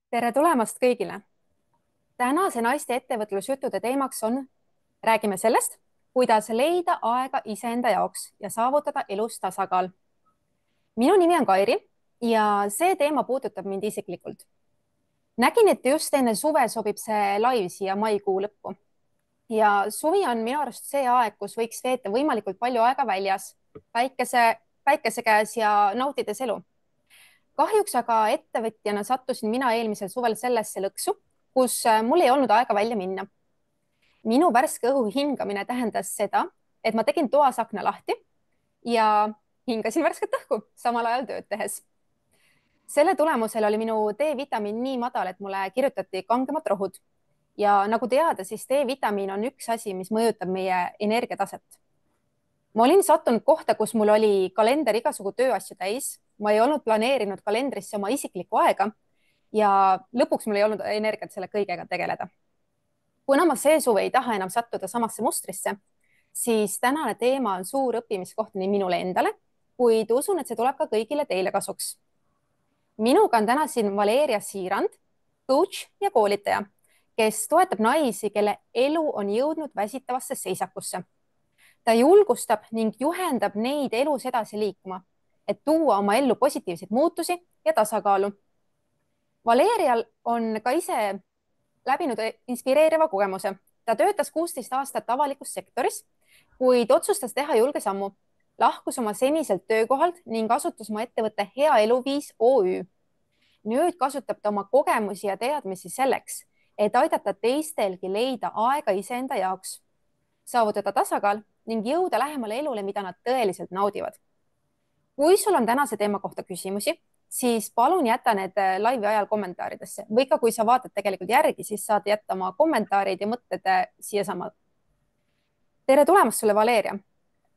Tere tulemast kõigile! Tänase naiste ettevõtlusjuttude teemaks on, räägime sellest, kuidas leida aega iseenda jaoks ja saavutada elus tasakaal. Minu nimi on Kairi ja see teema puudutab mind isiklikult. Nägin, et just enne suve sobib see live siia maikuu lõppu. Ja suvi on minu arust see aeg, kus võiks veeta võimalikult palju aega väljas, päikese käes ja nautides elu. Kahjuks aga ettevõtjana sattusin mina eelmisel suvel sellesse lõksu, kus mul ei olnud aega välja minna. Minu värske õhu hingamine tähendas seda, et ma tegin toas akna lahti ja hingasin värsket õhku samal ajal tööd tehes. Selle tulemusel oli minu D-vitamiin nii madal, et mulle kirjutati kangemad rohud. Ja nagu teada, siis D-vitamiin on üks asi, mis mõjutab meie energiataset. Ma olin sattunud kohta, kus mul oli kalender igasugu tööasju täis. Ma ei olnud planeerinud kalendrisse oma isiklikku aega ja lõpuks mul ei olnud energiat selle kõigega tegeleda. Kuna ma see suve ei taha enam sattuda samasse mustrisse, siis tänane teema on suur õppimiskoht nii minule endale, kuid usun, et see tuleb ka kõigile teile kasuks. Minuga on täna siin Valeria Siirand, coach ja koolitaja, kes toetab naisi, kelle elu on jõudnud väsitavasse seisakusse. Ta julgustab ning juhendab neid elus edasi liikuma, et tuua oma ellu positiivseid muutusi ja tasakaalu. Valerial on ka ise läbinud inspireeriva kogemuse. Ta töötas 16 aastat avalikus sektoris, kuid otsustas teha julge sammu. Lahkus oma seniselt töökohalt ning asutus oma ettevõtte Hea Eluviis OÜ. Nüüd kasutab ta oma kogemusi ja teadmisi selleks, et aidata teistelgi leida aega iseenda jaoks, saavutada tasakaal ning jõuda lähemale elule, mida nad tõeliselt naudivad. Kui sul on tänase teema kohta küsimusi, siis palun jäta need laivi ajal kommentaaridesse või ka kui sa vaatad tegelikult järgi, siis saad jätta oma kommentaarid ja mõtted siia sama. Tere tulemast sulle, Valeria!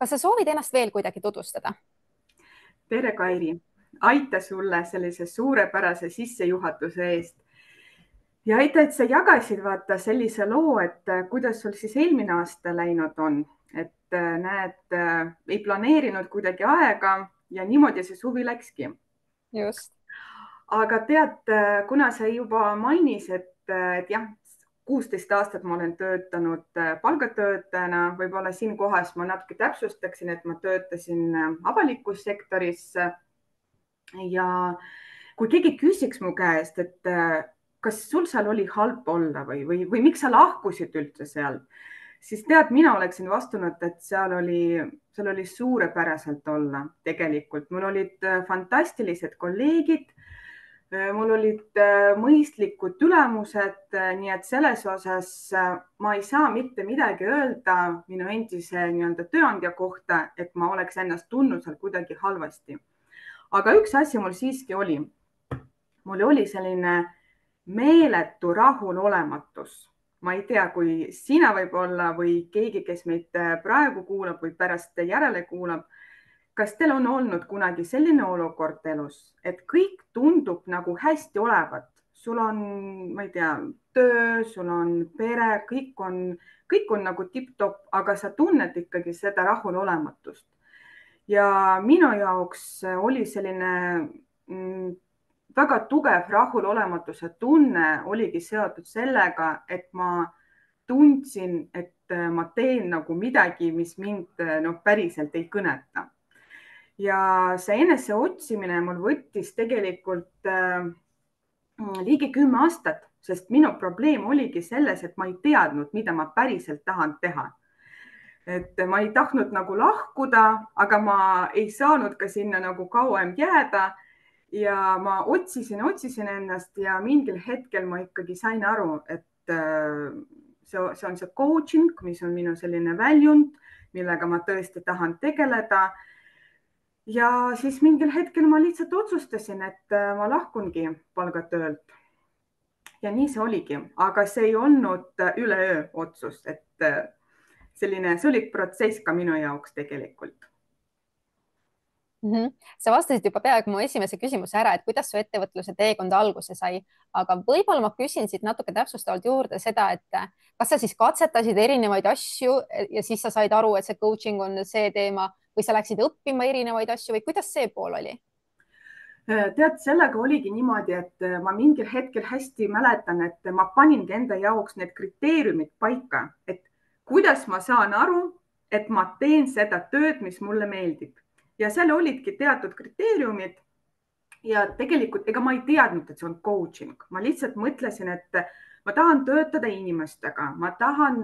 Kas sa soovid ennast veel kuidagi tutvustada? Tere, Kairi! Aita sulle sellise suurepärase sissejuhatuse eest. Ja aita, et sa jagasid vaata sellise loo, et kuidas sul siis eelmine aasta läinud on. Et näed, ei planeerinud kuidagi aega ja niimoodi see suvi läkski. Just. Aga tead, kuna sa juba mainis, et jah, 16 aastat ma olen töötanud palgatöötajana, võib-olla siin kohas ma natuke täpsustaksin, et ma töötasin avalikus sektoris. Ja kui keegi küsiks mu käest, et kas sul seal oli halb olla või miks sa lahkusid üldse seal, siis tead, mina oleksin vastanud, et seal oli suurepäraselt olla tegelikult. Mul olid fantastilised kolleegid, mul olid mõistlikud ülemused, nii et selles osas ma ei saa mitte midagi öelda minu endise tööandja kohta, et ma oleks ennast tundnud seal kuidagi halvasti. Aga üks asi mul siiski oli. Mul oli selline meeletu rahulolematus. Ma ei tea, kui sina võib-olla või keegi, kes meid praegu kuulab või pärast järele kuulab, kas teil on olnud kunagi selline olukord elus, et kõik tundub nagu hästi olevat. Sul on, ma ei tea, töö, sul on pere, kõik on nagu tipp-topp, aga sa tunned ikkagi seda rahulolematust. Ja minu jaoks oli selline väga tugev rahulolematuse tunne oligi seotud sellega, et ma tundsin, et ma teen nagu midagi, mis mind päriselt ei kõneta. Ja see enese otsimine mul võttis tegelikult ligi 10 aastat, sest minu probleem oligi selles, et ma ei teadnud, mida ma päriselt tahan teha. Et ma ei tahtnud nagu lahkuda, aga ma ei saanud ka sinna nagu kauem jääda ja ma otsisin ennast ja mingil hetkel ma ikkagi sain aru, et see on see coaching, mis on minu selline väljund, millega ma tõesti tahan tegeleda. Ja siis mingil hetkel ma lihtsalt otsustasin, et ma lahkungi palgatöölt. Ja nii see oligi, aga see ei olnud üleöö otsus, et see oli protsess ka minu jaoks tegelikult. Sa vastasid juba peaaegu mu esimese küsimuse ära, et kuidas su ettevõtluse teekond alguse sai, aga võib-olla ma küsin siit natuke täpsustavalt juurde seda, et kas sa siis katsetasid erinevaid asju ja siis sa said aru, et see coaching on see teema või sa läksid õppima erinevaid asju või kuidas see pool oli? tead, sellega oligi niimoodi, et ma mingil hetkel hästi mäletan, et ma paningi enda jaoks need kriteeriumid paika, et kuidas ma saan aru, et ma teen seda tööd, mis mulle meeldib. Ja seal olidki teatud kriteeriumid ja tegelikult ega ma ei teadnud, et see on coaching, ma lihtsalt mõtlesin, et ma tahan töötada inimestega, ma tahan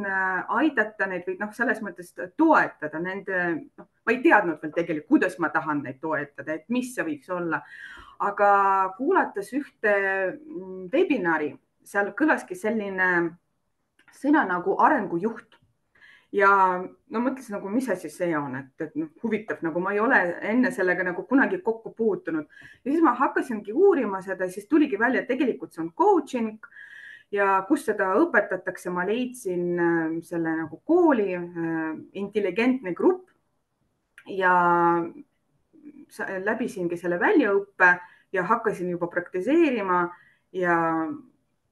aidata neid või selles mõttes toetada nende, ma ei teadnud veel tegelikult, kuidas ma tahan neid toetada, et mis see võiks olla. Aga kuulates ühte webinari, seal kõlaski selline sõna nagu arengujuht. Ja no mõtlesin nagu, mis asi see on, et huvitav, nagu ma ei ole enne sellega nagu kunagi kokku puutunud. Ja siis ma hakkasingi uurima seda, siis tuligi välja, et tegelikult see on coaching ja kus seda õpetatakse, ma leidsin selle nagu kooli Intelligentne grupp ja läbisingi selle väljaõppe ja hakkasin juba praktiseerima ja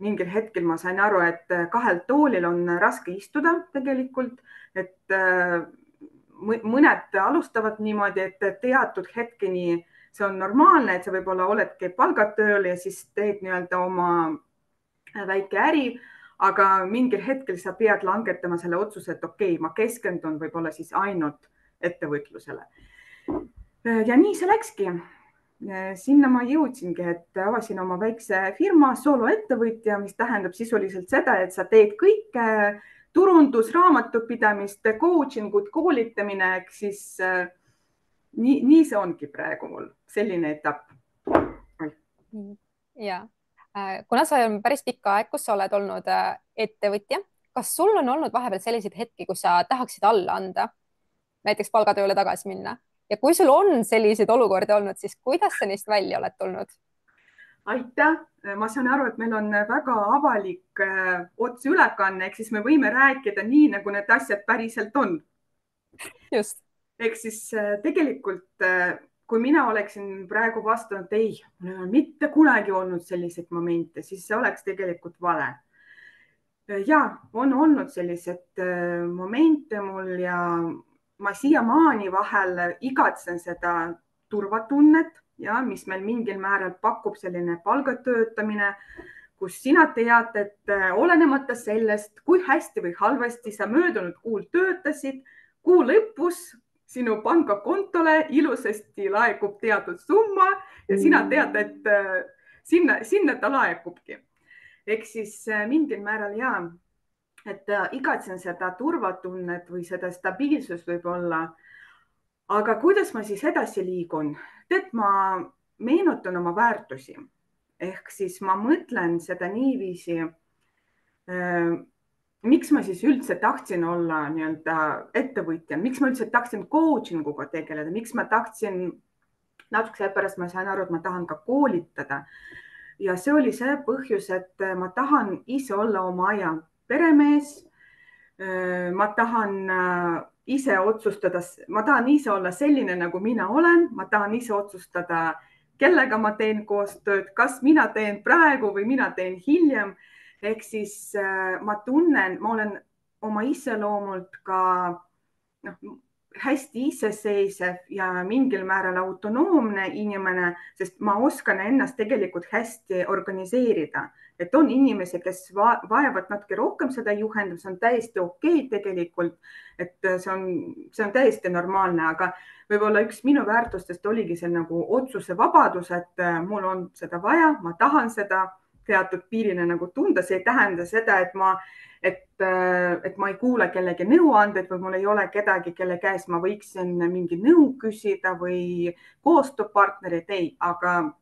mingil hetkel ma sain aru, et kahel toolil on raske istuda tegelikult, et mõned alustavad niimoodi, et teatud hetkeni see on normaalne, et sa võib-olla oledki palgatööl ja siis teed nii-öelda oma väike äri, aga mingil hetkel sa pead langetama selle otsuse, et okei, ma keskendun võib-olla siis ainult ettevõtlusele. Ja nii see läkski. Sinna ma jõudsingi, et avasin oma väikse firma, sooloettevõtja, mis tähendab sisuliselt seda, et sa teed kõike, turundus, raamatupidamist, coaching ut, koolitamine, ehk siis nii see ongi praegu mul, selline etapp. Ja, kuna sa on päris pikka aeg, kus sa oled olnud ettevõtja, kas sul on olnud vahepeal selliseid hetki, kus sa tahaksid alla anda, näiteks palgatööle tagasi minna? Ja kui sul on selliseid olukordi olnud, siis kuidas sa neist välja oled tulnud? Aitäh! Ma saan aru, et meil on väga avalik otseülekanne, ehk siis me võime rääkida nii, nagu need asjad päriselt on. Just. Ehk siis tegelikult, kui mina oleksin praegu vastanud, ei, mul ei ole mitte kunagi olnud selliseid momente, siis see oleks tegelikult vale. Ja, on olnud sellised momente mul ja ma siiamaani vahel igatsen seda turvatunnet, ja, mis meil mingil määral pakub selline palgatöötamine, kus sina tead, et olenemata sellest, kui hästi või halvasti sa möödunud kuul töötasid, kuu lõpus sinu pangakontole ilusasti laekub teatud summa ja sina tead, et sinna ta laekubki. Ehk siis mingil määral ja, et igatsen seda turvatunnet või seda stabiilsust võib-olla. Aga kuidas ma siis edasi liigun? Tead, ma meenutan oma väärtusi. Ehk siis ma mõtlen seda niiviisi, miks ma siis üldse tahtsin olla nii-öelda ettevõtja, miks ma üldse tahtsin coaching uga tegeleda, miks ma tahtsin, natuke pärast ma sain aru, et ma tahan ka koolitada. Ja see oli see põhjus, et ma tahan ise olla oma aja peremees, ma tahan ise otsustada, ma tahan ise olla selline, nagu mina olen, ma tahan ise otsustada, kellega ma teen koostööd, kas mina teen praegu või mina teen hiljem. Ehk siis ma tunnen, ma olen oma iseloomult ka hästi iseseisev ja mingil määral autonoomne inimene, sest ma oskan ennast tegelikult hästi organiseerida. Et on inimesi, kes vajavad natuke rohkem seda juhendamist, see on täiesti okei tegelikult, et see on täiesti normaalne, aga võib-olla üks minu väärtustest oligi see nagu otsuse vabadus, et mul on seda vaja, ma tahan seda teatud piirile nagu tunda, see ei tähenda seda, et ma ei kuula kellegi nõuandeid või mul ei ole kedagi, kelle käest ma võiksin mingi nõu küsida või koostööpartnerid, ei, aga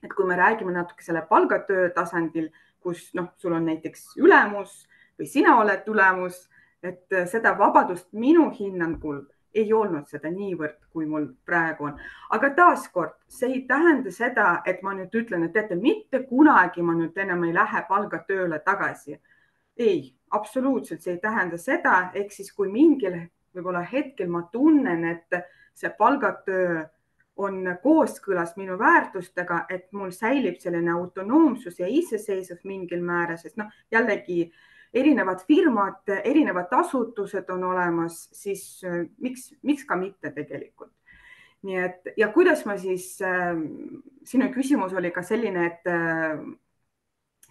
et kui me räägime natuke selle palgatöö tasandil, kus sul on näiteks ülemus või sina oled ülemus, et seda vabadust minu hinnangul ei olnud seda niivõrd, kui mul praegu on. Aga taaskord, see ei tähenda seda, et ma nüüd ütlen, et teate, mitte kunagi ma nüüd enam ei lähe palgatööle tagasi. Ei, absoluutselt see ei tähenda seda, ehk siis kui mingil võib-olla hetkel ma tunnen, et see palgatöö on kooskõlas minu väärtustega, et mul säilib selline autonoomsus ja iseseisvus mingil määral, sest jällegi erinevad firmad, erinevad asutused on olemas, siis miks ka mitte tegelikult. nii et ja kuidas ma siis, sinu küsimus oli ka selline, et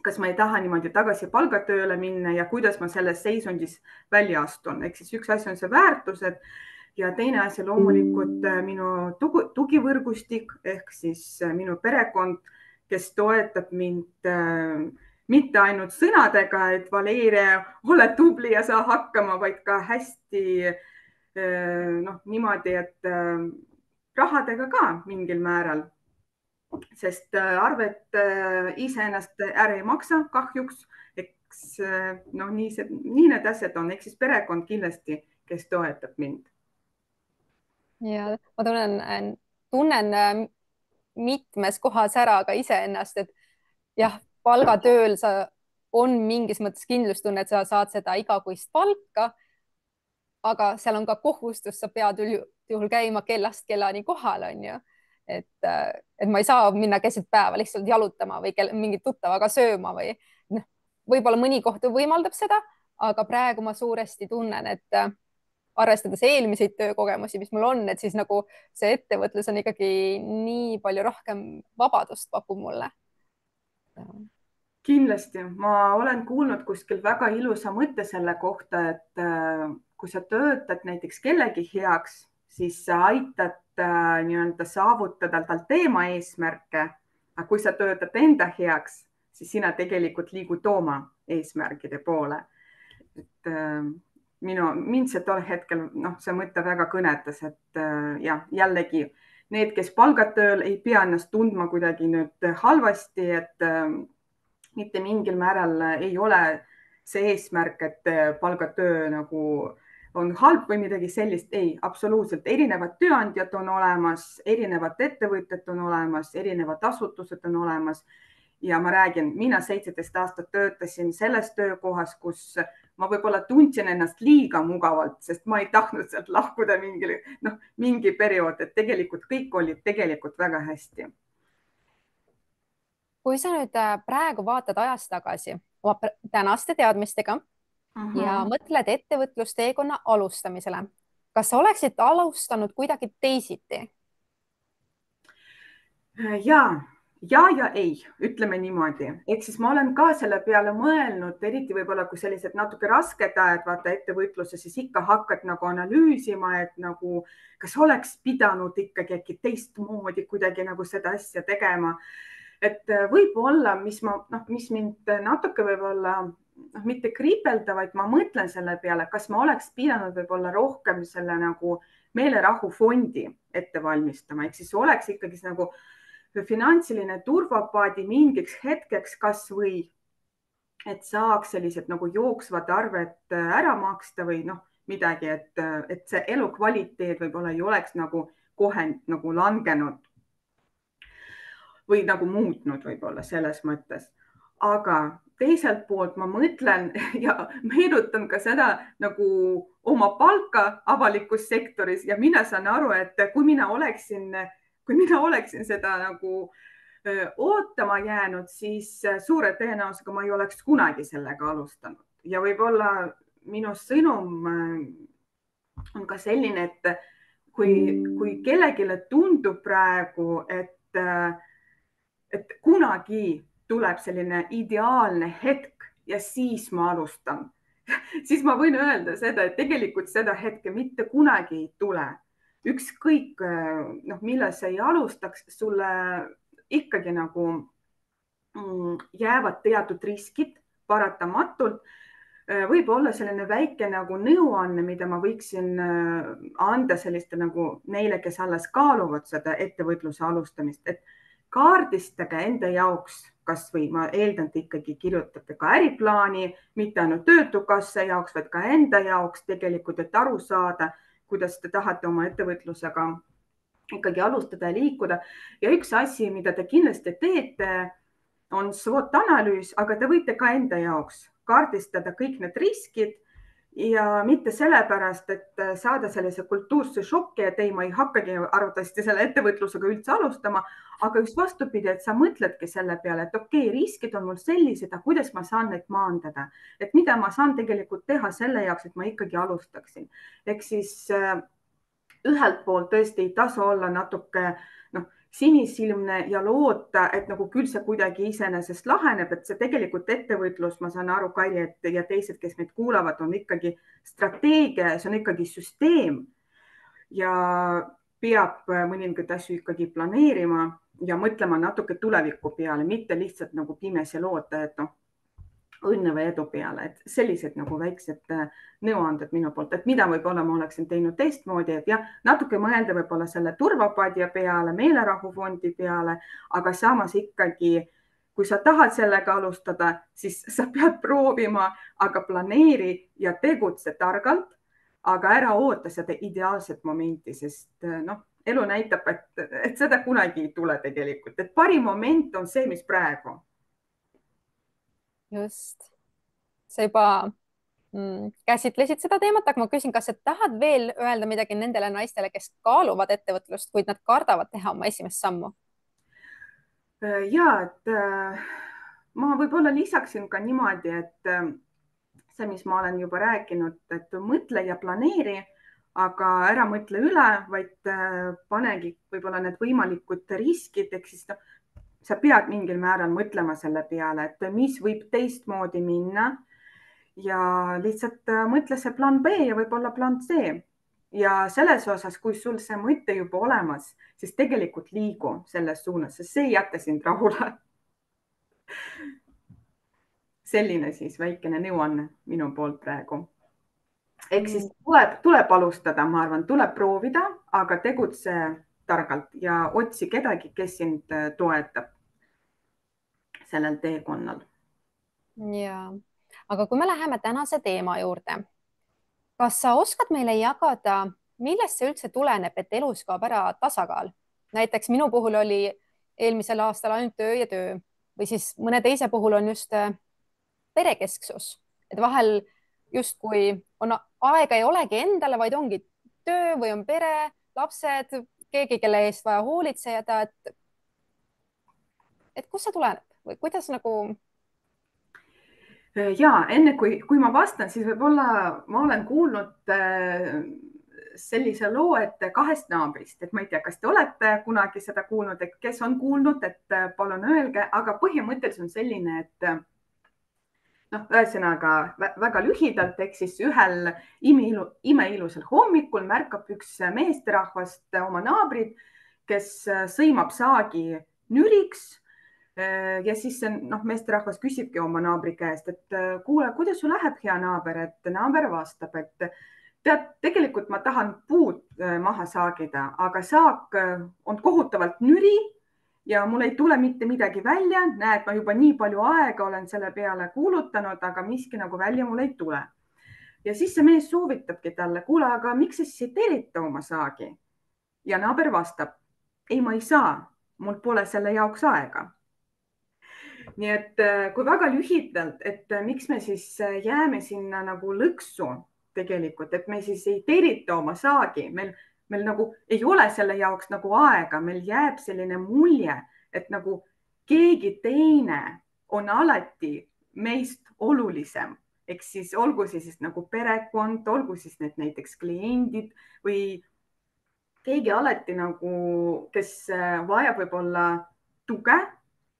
kas ma ei taha niimoodi tagasi palgatööle minna ja kuidas ma selles seisundis välja astun. Ehk siis üks asi on see väärtused ja teine asi loomulikult minu tugivõrgustik ehk siis minu perekond, kes toetab mind mitte ainult sõnadega, et Valeria, ole tubli ja saa hakkama, vaid ka hästi niimoodi, et rahadega ka mingil määral, sest arvet iseennast ära ei maksa kahjuks, eks nii need asjad on, ehk siis perekond kindlasti, kes toetab mind. ja ma tunnen mitmes kohas ära ka iseennast, et jah, palgatööl on mingis mõttes kindlustunne, et sa saad seda igakuist palka, aga seal on ka kohustus, sa pead üldjuhul käima kellast kellani kohal, on ju. et ma ei saa minna keset päeva lihtsalt jalutama või mingit tuttavaga sööma või noh, võib-olla mõni koht võimaldab seda, aga praegu ma suuresti tunnen, et arvestades eelmiseid töökogemusi, mis mul on, et siis nagu see ettevõtlus on ikkagi nii palju rohkem vabadust pakub mulle. Kindlasti, ma olen kuulnud kuskil väga ilusa mõtte selle kohta, et kui sa töötad näiteks kellegi heaks, siis sa aitad nii-öelda saavutada tal teema eesmärke. Aga kui sa töötad enda heaks, siis sina tegelikult liigud oma eesmärkide poole. Et mind see tol hetkel, see mõte väga kõnetas, et jah, jällegi need, kes palgatööl ei pea ennast tundma kuidagi nüüd halvasti, et mitte mingil määral ei ole see eesmärk, et palgatöö nagu on halb või midagi sellist. Ei, absoluutselt. Erinevad tööandjad on olemas, erinevad ettevõtted on olemas, erinevad asutused on olemas. Ja ma räägin, mina 17 aastat töötasin selles töökohas, kus ma võib-olla tundsin ennast liiga mugavalt, sest ma ei tahtnud sealt lahkuda mingi periood, et tegelikult kõik olid tegelikult väga hästi. Kui sa nüüd praegu vaatad ajas tagasi oma tänaste teadmistega ja mõtled ettevõtlusteekonna alustamisele, kas sa oleksid alustanud kuidagi teisiti? Ja ei, ütleme niimoodi. Ehk siis ma olen ka selle peale mõelnud, eriti võib-olla kui sellised natuke rasked ajad, vaata ettevõtluses, siis ikka hakkad nagu analüüsima, et nagu, kas oleks pidanud ikkagi äkki teistmoodi kuidagi nagu seda asja tegema. Et võib-olla, mis mind natuke võib-olla mitte kriipelda, vaid ma mõtlen selle peale, kas ma oleks pidanud võib-olla rohkem selle nagu meelerahufondi ette valmistama. Ehk siis oleks ikkagi nagu finantsiline turvapaadi mingiks hetkeks kas või, et saaks sellised nagu jooksvad arved ära maksta või midagi, et see elukvaliteet võib-olla ei oleks nagu kohe nagu langenud või nagu muutnud võib-olla selles mõttes. Aga teiselt poolt ma mõtlen ja meenutan ka seda nagu oma palka avalikus sektoris ja mina saan aru, et kui mina oleksin seda nagu ootama jäänud, siis suure tõenäosusega ma ei oleks kunagi sellega alustanud. Ja võib-olla minu sõnum on ka selline, et kui kellelegi tundub praegu, et kunagi tuleb selline ideaalne hetk ja siis ma alustan, siis ma võin öelda seda, et tegelikult seda hetke mitte kunagi ei tule. Ükskõik, millal sa ei alustaks, sulle ikkagi nagu jäävad teatud riskid paratamatult. Võib olla selline väike nagu nõuanne, mida ma võiksin anda selliste nagu neile, kes alles kaaluvad seda ettevõtluse alustamist, et kaardistage enda jaoks, kas või ma eeldan, et ikkagi kirjutate ka äriplaani, mitte ainult töötukassa jaoks, vaid ka enda jaoks tegelikult, et aru saada, kuidas te tahate oma ettevõtlusega ikkagi alustada ja liikuda. Ja üks asi, mida te kindlasti teete, on SWOT-analüüs, aga te võite ka enda jaoks kaardistada kõik need riskid ja mitte sellepärast, et saada sellise kultuurse šoki, et ei, ma ei hakkagi arvatavasti selle ettevõtlusega üldse alustama, aga just vastupidi, et sa mõtledki selle peale, et okei, riskid on mul sellised, aga kuidas ma saan neid maandada, et mida ma saan tegelikult teha selle jaoks, et ma ikkagi alustaksin. Ehk siis ühelt poolt tõesti ei tasu olla natuke sinisilmne ja loota, et nagu küll see kuidagi iseenesest laheneb, et see tegelikult ettevõtlus, ma saan aru, Kairi, et ja teised, kes meid kuulavad, on ikkagi strateegia, see on ikkagi süsteem ja peab mõningaid asju ikkagi planeerima ja mõtlema natuke tuleviku peale, mitte lihtsalt nagu pimesi loota, et õnne või edu peale, et sellised nagu väiksed nõuanded minu poolt, et mida võib-olla ma oleksin teinud teistmoodi, et jah, natuke mõelda võib-olla selle turvapadja peale, meelerahufondi peale, aga samas ikkagi, kui sa tahad sellega alustada, siis sa pead proovima, aga planeeri ja tegutse targalt, aga ära oota seda ideaalset momenti, sest elu näitab, et seda kunagi ei tule tegelikult, et parim moment on see, mis praegu. just, sa juba käsitlesid seda teemat, aga ma küsin, kas sa tahad veel öelda midagi nendele naistele, kes kaaluvad ettevõtlust, kuid nad kardavad teha oma esimest sammu? Ja, et ma võib-olla lisaksin ka niimoodi, et see, mis ma olen juba rääkinud, et mõtle ja planeeri, aga ära mõtle üle, vaid panegi võib-olla need võimalikud riskid, ehk siis sa pead mingil määral mõtlema selle peale, et mis võib teistmoodi minna ja lihtsalt mõtle see plaan B ja võib-olla plaan C. Ja selles osas, kui sul see mõte juba olemas, siis tegelikult liigu selles suunas, sest see ei jäta sind rahule. Selline siis väikene nõuanne minu poolt praegu. Ehk siis tuleb alustada, ma arvan, tuleb proovida, aga tegutse targalt ja otsi kedagi, kes sind toetab sellel teekonnal. Ja, aga kui me läheme tänase teema juurde, kas sa oskad meile jagada, millest see üldse tuleneb, et elus kaob ära tasakaal? Näiteks minu puhul oli eelmisel aastal ainult töö ja töö või siis mõne teise puhul on just perekesksus, et vahel justkui on aega ei olegi endale, vaid ongi töö või on pere, lapsed, keegi, kelle eest vaja hoolitseda, et kust see tuleneb või kuidas nagu? Ja enne kui ma vastan, siis võib-olla ma olen kuulnud sellise loo, et kahest naabrist, et ma ei tea, kas te olete kunagi seda kuulnud, et kes on kuulnud, et palun öelge, aga põhimõtteliselt on selline, et ühesõnaga väga lühidalt, ehk siis ühel imeilusal hommikul märkab üks meesterahvast oma naabrit, kes sõimab saagi nüriks. Ja siis meesterahvas küsibki oma naabri käest, et kuule, kuidas sul läheb, hea naaber, et naaber vastab, et tead, tegelikult ma tahan puud maha saagida, aga saak on kohutavalt nüri ja mul ei tule mitte midagi välja. Näed, ma juba nii palju aega olen selle peale kuulutanud, aga miski nagu välja mul ei tule. Ja siis see mees soovitabki talle, kuule, aga miks sa siis ei terita oma saagi? Ja naaber vastab, ei, ma ei saa, mul pole selle jaoks aega. Nii et kui väga lühidalt, et miks me siis jääme sinna nagu lõksu tegelikult, et me siis ei terita oma saagi, meil nagu ei ole selle jaoks nagu aega, meil jääb selline mulje, et nagu keegi teine on alati meist olulisem, ehk siis olgu siis nagu perekond, olgu siis need näiteks kliendid või keegi alati nagu, kes vajab võib-olla tuge.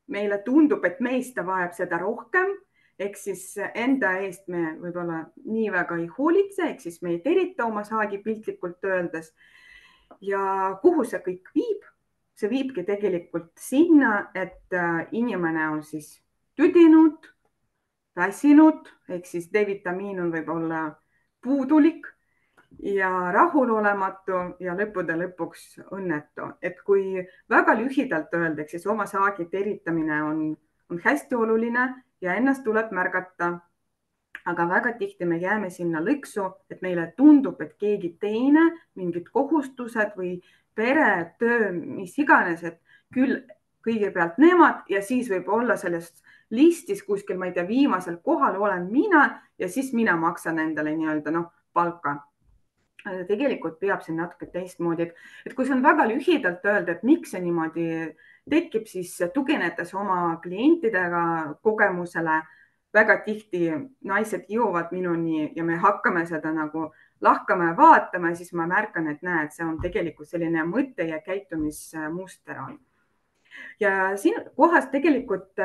Meile tundub, et meist ta vajab seda rohkem, ehk siis enda eest me võib-olla nii väga ei hoolitse, ehk siis me ei terita oma saagi piltlikult öeldes. Ja kuhu see kõik viib? See viibki tegelikult sinna, et inimene on siis tüdinud, väsinud, ehk siis D-vitamiin on võib-olla puudulik ja rahulolematu ja lõppude lõpuks õnnetu. Et kui väga lühidalt öeldakse, siis oma saagi teritamine on hästi oluline ja ennast tuleb märgata. Aga väga tihti me jääme sinna lõksu, et meile tundub, et keegi teine, mingid kohustused või pere, töö, mis iganes, et küll kõigepealt nemad ja siis võib olla sellest listis kuskil, ma ei tea, viimasel kohal olen mina ja siis mina maksan endale nii-öelda palka. Tegelikult peab siin natuke teistmoodi, et kui see on väga lühidalt öelda, et miks see niimoodi tekib, siis tuginedes oma klientidega kogemusele, väga tihti naised jõuavad minuni ja me hakkame seda nagu lahkama ja vaatama ja siis ma märkan, et näed, see on tegelikult selline mõte ja käitumismuster on. Ja siin kohas tegelikult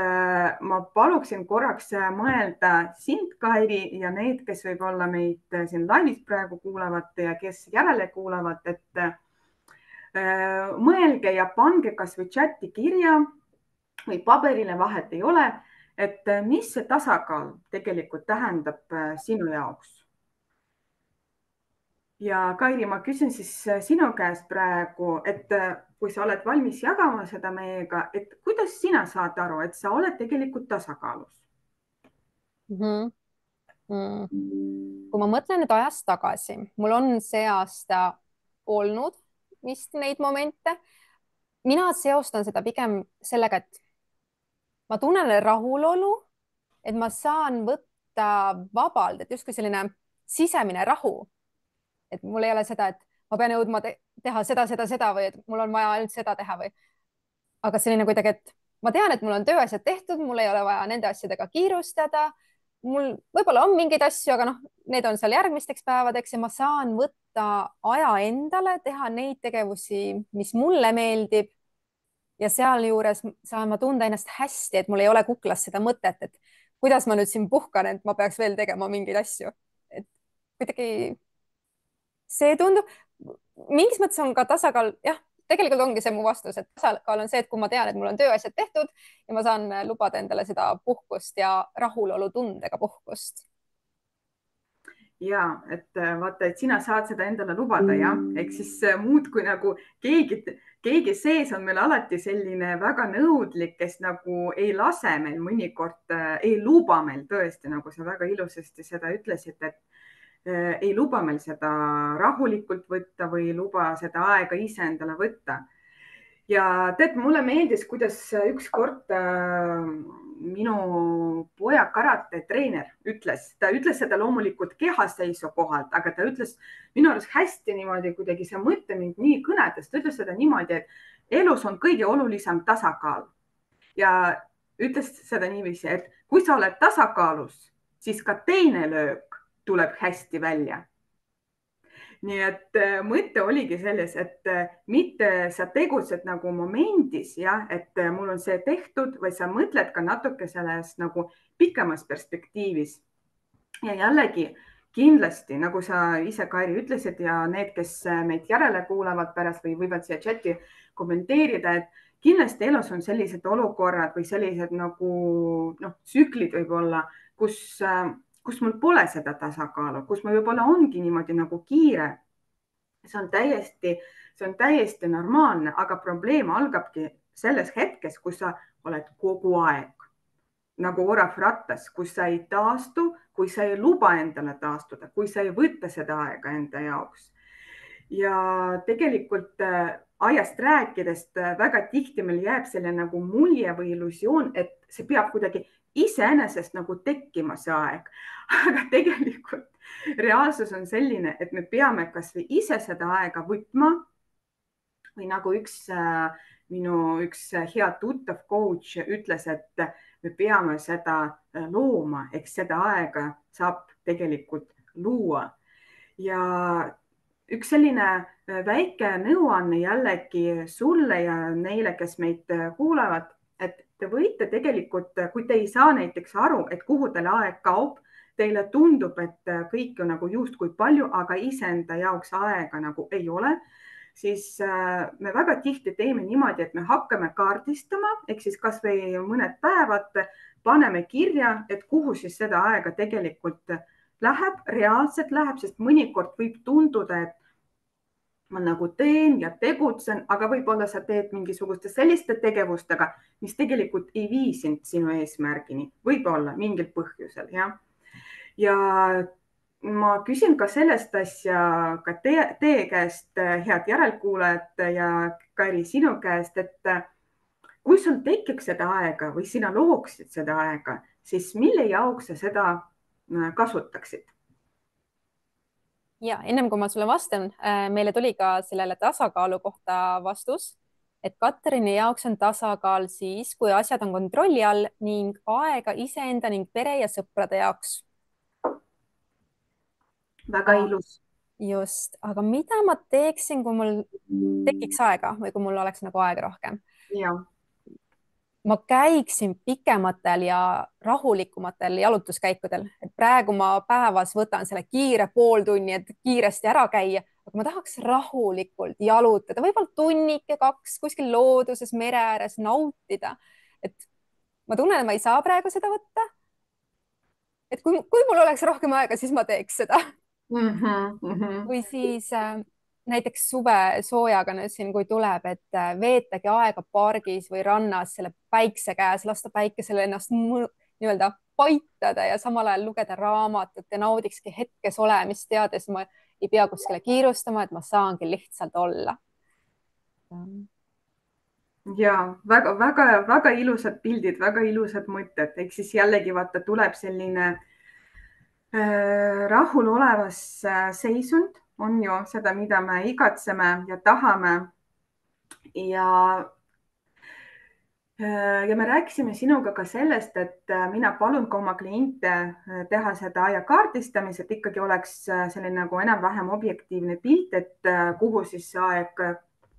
ma paluksin korraks mõelda sind, Kairi, ja need, kes võib-olla meid siin laivis praegu kuulavad ja kes järele kuulavad, et mõelge ja pange kasvõi chati kirja või paberile, vahet ei ole, et mis see tasakaal tegelikult tähendab sinu jaoks. Ja Kairi, ma küsin siis sinu käest praegu, et kui sa oled valmis jagama seda meiega, et kuidas sina saad aru, et sa oled tegelikult tasakaalus? mm. -hmm. Kui ma mõtlen nüüd ajas tagasi, mul on see aasta olnud vist neid momente. mina seostan seda pigem sellega, et ma tunnen rahulolu, et ma saan võtta vabalt, et justkui selline sisemine rahu, et mul ei ole seda, et ma pean jõudma teha seda või et mul on vaja ainult seda teha või, aga selline kuidagi, et ma tean, et mul on tööasjad tehtud, mul ei ole vaja nende asjadega kiirustada. mul võib-olla on mingeid asju, aga noh, need on seal järgmisteks päevadeks ja ma saan võtta aja endale, teha neid tegevusi, mis mulle meeldib. ja sealjuures saan ma tunda ennast hästi, et mul ei ole kuklas seda mõtet, et kuidas ma nüüd siin puhkan, et ma peaks veel tegema mingeid asju. et kuidagi see tundub, mingis mõttes on ka tasakaal, jah, tegelikult ongi see mu vastus, et tasakaal on see, et kui ma tean, et mul on tööasjad tehtud ja ma saan lubada endale seda puhkust ja rahulolutundega puhkust. Ja et vaata, et sina saad seda endale lubada, jah, ehk siis muud kui nagu keegi sees on meil alati selline väga nõudlik, kes nagu ei lase meil mõnikord, ei luba meil tõesti, nagu sa väga ilusasti seda ütlesid, et ei luba meil seda rahulikult võtta või ei luba seda aega ise endale võtta. Ja tead, mulle meeldis, kuidas ükskord minu poja karatetreener ütles, ta ütles seda loomulikult kehaseisu kohalt, aga ta ütles minu arust hästi niimoodi, kuidagi see mõte mind nii kõnetas, ta ütles seda niimoodi, et elus on kõige olulisem tasakaal ja ütles seda niiviisi, et kui sa oled tasakaalus, siis ka teine löök tuleb hästi välja. Nii et mõte oligi selles, et mitte sa tegutsed nagu momendis, jah, et mul on see tehtud, vaid sa mõtled ka natuke selles nagu pikemas perspektiivis. Ja jällegi kindlasti, nagu sa ise, Kairi, ütlesid ja need, kes meid järele kuulavad pärast või võivad siia chati kommenteerida, et kindlasti elus on sellised olukorrad või sellised nagu tsüklid võib-olla, kus mul pole seda tasakaalu, kus mul võib-olla ongi niimoodi nagu kiire. See on täiesti normaalne, aga probleem algabki selles hetkes, kus sa oled kogu aeg nagu orav rattas, kus sa ei taastu, kui sa ei luba endale taastuda, kui sa ei võta seda aega enda jaoks. Ja tegelikult ajast rääkides väga tihti meil jääb selline nagu mulje või illusioon, et see peab kuidagi iseenesest nagu tekkima see aeg. Aga tegelikult reaalsus on selline, et me peame kasvõi ise seda aega võtma või nagu minu üks hea tuttav coach ütles, et me peame seda looma, ehk seda aega saab tegelikult luua. Ja üks selline väike nõuanne jällegi sulle ja neile, kes meid kuulavad, et te võite tegelikult, kui te ei saa näiteks aru, et kuhu teil aeg kaob, teile tundub, et kõik on nagu justkui palju, aga iseenda jaoks aega nagu ei ole, siis me väga tihti teeme niimoodi, et me hakkame kaardistama, ehk siis kas või mõned päevad paneme kirja, et kuhu siis seda aega tegelikult läheb, reaalselt läheb, sest mõnikord võib tunduda, et ma nagu teen ja tegutsen, aga võib-olla sa teed mingisuguste selliste tegevustega, mis tegelikult ei vii sind sinu eesmärgini, võib-olla mingil põhjusel, jah. Ja ma küsin ka sellest asja ka teie käest, head järelkuulajad ja Kairi sinu käest, et kui sul tekiks seda aega või sina looksid seda aega, siis mille jaoks sa seda kasutaksid? Ja ennem kui ma sulle vastan, meile tuli ka sellele tasakaalu kohta vastus, et Katrini jaoks on tasakaal siis, kui asjad on kontrolli all ning aega iseenda ning pere ja sõprade jaoks. Väga ilus. just, aga mida ma teeksin, kui mul tekiks aega või kui mul oleks nagu aega rohkem? ja. Ma käiksin pikematel ja rahulikumatel jalutuskäikudel, et praegu ma päevas võtan selle kiire pool tunni, et kiiresti ära käia, aga ma tahaks rahulikult jalutada, võib-olla tunnike, kaks kuskil looduses, mere ääres nautida. et ma tunnen, et ma ei saa praegu seda võtta. et kui mul oleks rohkem aega, siis ma teeks seda. Mm-hmm, mm-hmm. Või siis näiteks suve soojaga nüüd siin, kui tuleb, et veetage aega pargis või rannas selle päikse käes, lasta päikesele ennast nii-öelda paitada ja samal ajal lugeda raamatut ja naudikski hetkes olemist, teades, ma ei pea kuskile kiirustama, et ma saangi lihtsalt olla. Ja väga-väga ilusad pildid, väga ilusad mõtted, ehk siis jällegi vaata, tuleb selline rahulolevas seisund, on ju seda, mida me igatseme ja tahame. Ja me rääkisime sinuga ka sellest, et mina palun ka oma kliente teha seda aja kaardistamist, et ikkagi oleks selline nagu enam-vähem objektiivne pilt, et kuhu siis see aeg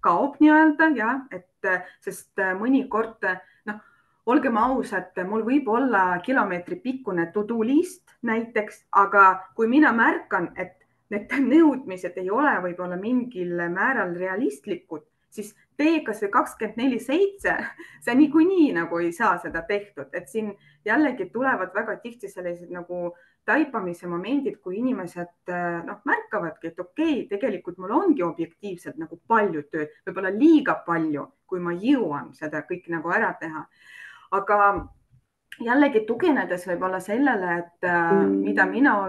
kaob nii-öelda ja et sest mõnikord, noh, olgem ausad, mul võib olla kilomeetri pikkune to-do list näiteks, aga kui mina märkan, et need nõudmised ei ole võib-olla mingil määral realistlikud, siis tee kas või 24/7, sa niikuinii nagu ei saa seda tehtud, et siin jällegi tulevad väga tihti sellised nagu taipamise momendid, kui inimesed märkavadki, et okei, tegelikult mul ongi objektiivselt nagu palju tööd, võib-olla liiga palju, kui ma jõuan seda kõik nagu ära teha. Aga jällegi tuginedes võib-olla sellele, et mida mina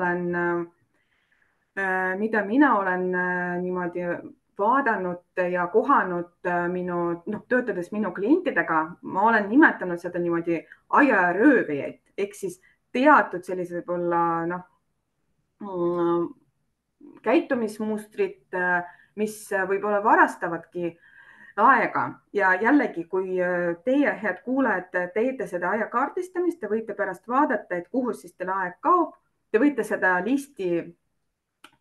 olen niimoodi vaadanud ja kohanud töötades minu klientidega, ma olen nimetanud seda niimoodi ajaröövijaid ehk siis teatud sellised võib-olla käitumismustrid, mis võib-olla varastavadki aega ja jällegi, kui teie, head kuulajad, teete seda aja kaardistamist, te võite pärast vaadata, et kuhu siis teil aeg kaob. Te võite seda listi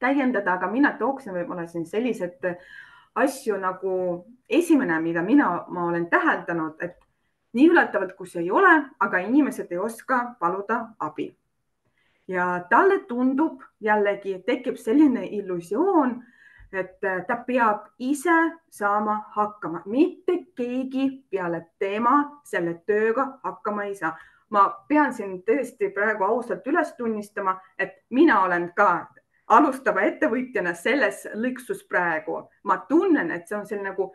täiendada, aga mina tooksin võib-olla siin sellised asju nagu esimene, mida ma olen täheldanud, et nii üllatavalt, kui see ei ole, aga inimesed ei oska paluda abi. Ja talle tundub jällegi, tekib selline illusioon, et ta peab ise saama hakkama, mitte keegi peale tema selle tööga hakkama ei saa. Ma pean siin tõesti praegu ausalt üles tunnistama, et mina olen ka alustava ettevõtjana selles lõksus praegu. Ma tunnen, et see on selline nagu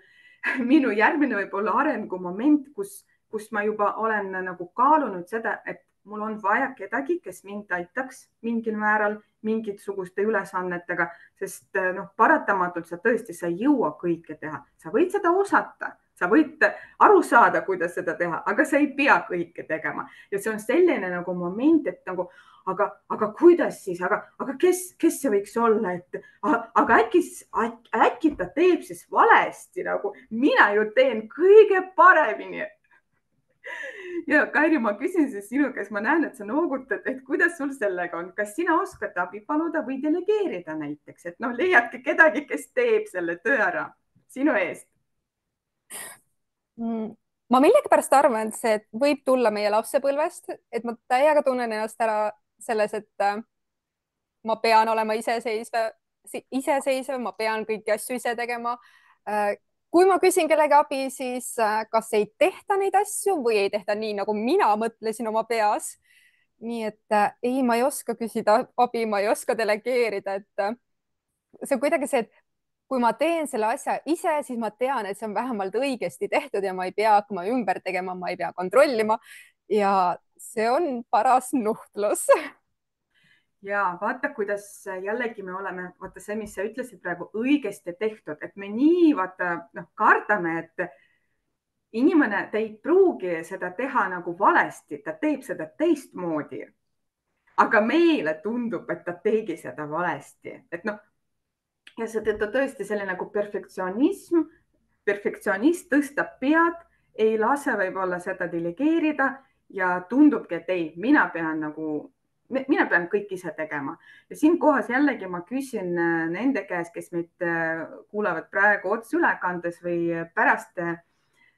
minu järgmine võib-olla arengumoment, kus ma juba olen nagu kaalunud seda, et mul on vaja kedagi, kes mind aitaks mingil määral mingisuguste ülesannetega, sest paratamatult sa ei jõua kõike teha. Sa võid seda osata, sa võid aru saada, kuidas seda teha, aga sa ei pea kõike tegema. Ja see on selline nagu moment, et nagu, aga kuidas siis, aga kes see võiks olla, et aga äkki ta teeb siis valesti, nagu mina ju teen kõige paremini. Ja Kairi, ma küsin siis sinu käest, ma näen, et sa noogutad, et kuidas sul sellega on, kas sina oskad abi paluda või delegeerida näiteks, et leiadki kedagi, kes teeb selle töö ära sinu eest? Ma millegipärast arvan, et see võib tulla meie lapsepõlvest, et ma täiega tunnen ennast ära selles, et ma pean olema iseseisev, ma pean kõiki asju ise tegema. Kui ma küsin kellegi abi, siis kas ei tehta neid asju või ei tehta nii, nagu mina mõtlesin oma peas. Nii et ei, ma ei oska küsida abi, ma ei oska delegeerida, et see on kuidagi see, et kui ma teen selle asja ise, siis ma tean, et see on vähemalt õigesti tehtud ja ma ei pea hakkama ümber tegema, ma ei pea kontrollima. Ja see on paras nuhtlus. Ja vaata, kuidas jällegi me oleme, vaata see, mis sa ütlesid praegu, õigesti tehtud, et me nii kardame, et inimene, ta ei pruugi seda teha nagu valesti, ta teeb seda teistmoodi. Aga meile tundub, et ta tegi seda valesti, et ja seetõttu tõesti selline nagu perfektsionist tõstab pead, ei lase võib-olla seda delegeerida ja tundubki, et ei, mina pean nagu mina pean kõik ise tegema ja siinkohas jällegi ma küsin nende käest, kes meid kuulavad praegu otseülekandes või pärast,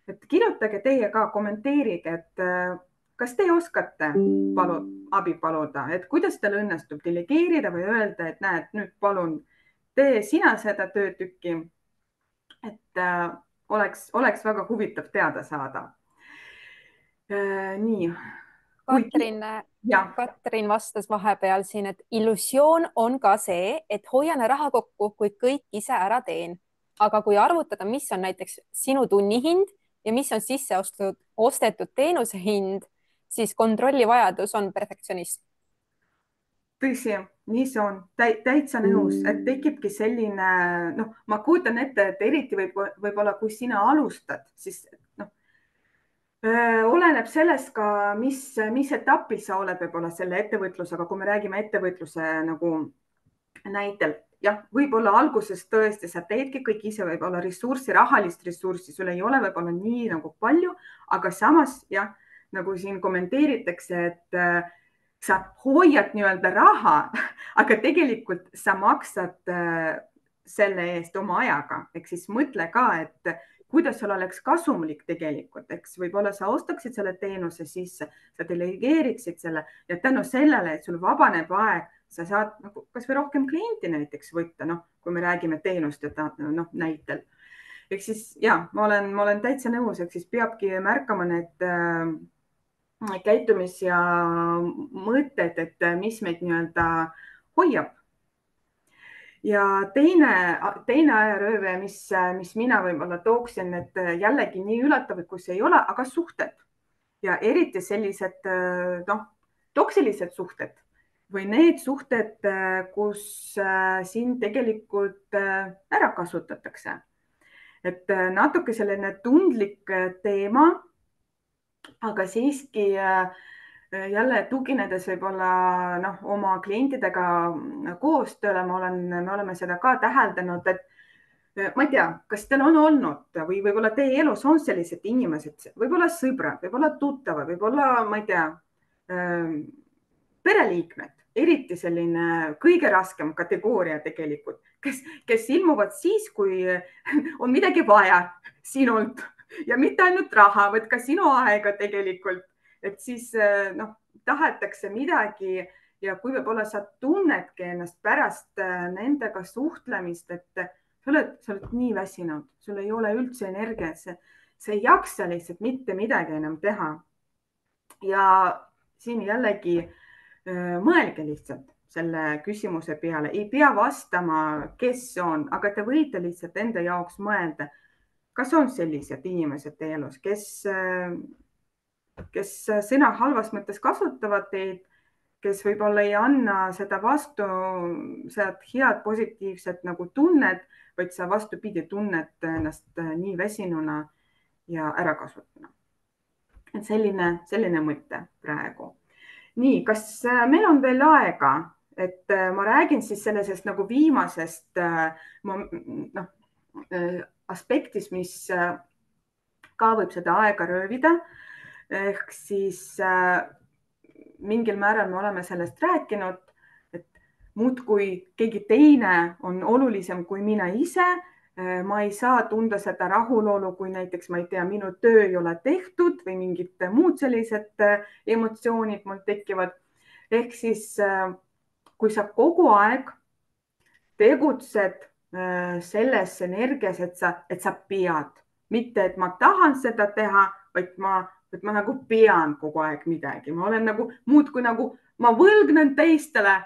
et kirjutage teie ka, kommenteerige, et kas te oskate abi paluda, et kuidas teil õnnestub delegeerida või öelda, et näed, nüüd palun tee sina seda töötükki, et oleks väga huvitav teada saada. Nii, kui Katrin, ja Katrin vastas vahepeal siin, et illusioon on ka see, et hoian raha kokku, kui kõik ise ära teen. aga kui arvutada, mis on näiteks sinu tunnihind ja mis on sisse ostetud teenuse hind, siis kontrolli vajadus on perfektsionism. tõsi, nii see on, täitsa nõus, et tekibki selline, noh, ma kujutan ette, et eriti võib-olla, kui sina alustad, siis noh, oleneb sellest ka, mis etapil sa oled võib-olla selle ettevõtlusega, kui me räägime ettevõtluse nagu näitel. jah, võib-olla alguses tõesti sa teedki kõik ise, võib-olla ressurssi, rahalist ressurssi sul ei ole võib-olla nii nagu palju, aga samas jah, nagu siin kommenteeritakse, et sa hoiad nii-öelda raha, aga tegelikult sa maksad selle eest oma ajaga, ehk siis mõtle ka, et kuidas sul oleks kasumlik tegelikult, eks võib-olla sa ostaksid selle teenuse sisse, sa delegeeriksid selle ja tänu sellele, et sul vabaneb aeg, sa saad nagu kasvõi rohkem klienti näiteks võtta, noh, kui me räägime teenuste näitel. ehk siis ja ma olen täitsa nõus, ehk siis peabki märkama need käitumis ja mõtted, et mis meid nii-öelda hoiab. ja teine ajarööve, mis mina võib-olla tooksin, et jällegi nii üllatav, kui see ei ole, aga suhted ja eriti sellised noh, toksilised suhted või need suhted, kus sind tegelikult ära kasutatakse. et natuke selline tundlik teema, aga siiski jälle tuginedes võib-olla noh, oma klientidega koostööle, me oleme seda ka täheldanud, et ma ei tea, kas teil on olnud või võib-olla teie elus on sellised inimesed, võib-olla sõbrad, võib-olla tuttavad, võib-olla, ma ei tea, pereliikmed, eriti selline kõige raskem kategooria tegelikult, kes ilmuvad siis, kui on midagi vaja sinult ja mitte ainult raha, vaid ka sinu aega tegelikult, et siis noh, tahetakse midagi ja kui võib-olla sa tunnedki ennast pärast nendega suhtlemist, et sa oled nii väsinud, sul ei ole üldse energiat, sa ei jaksa lihtsalt mitte midagi enam teha. ja siin jällegi mõelge lihtsalt selle küsimuse peale, ei pea vastama, kes on, aga te võite lihtsalt enda jaoks mõelda, kas on sellised inimesed teie elus, kes sõna halvas mõttes kasutavad teid, kes võib-olla ei anna seda vastu, seda head positiivset nagu tunnet, vaid sa vastupidi tunned ennast nii väsinuna ja ära kasutuna. et selline mõte praegu. nii, kas meil on veel aega, et ma räägin siis sellisest nagu viimasest noh, aspektist, mis ka võib seda aega röövida. ehk siis mingil määral me oleme sellest rääkinud, et muudkui keegi teine on olulisem kui mina ise. ma ei saa tunda seda rahulolu, kui näiteks, ma ei tea, minu töö ei ole tehtud või mingid muud sellised emotsioonid mul tekivad. ehk siis kui sa kogu aeg tegutsed selles energias, et sa pead, mitte et ma tahan seda teha, vaid ma nagu pean kogu aeg midagi, ma olen nagu muudkui nagu ma võlgnen teistele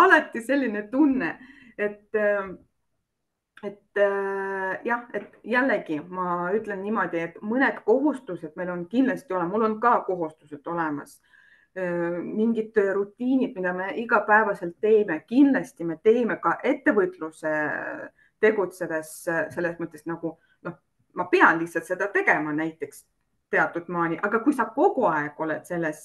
alati selline tunne, et jah, et jällegi ma ütlen niimoodi, et mõned kohustused meil on kindlasti olemas, mul on ka kohustused olemas. mingid rutiinid, mida me igapäevaselt teeme, kindlasti me teeme ka ettevõtluse tegutsedes selles mõttes nagu noh, ma pean lihtsalt seda tegema näiteks teatud maani, aga kui sa kogu aeg oled selles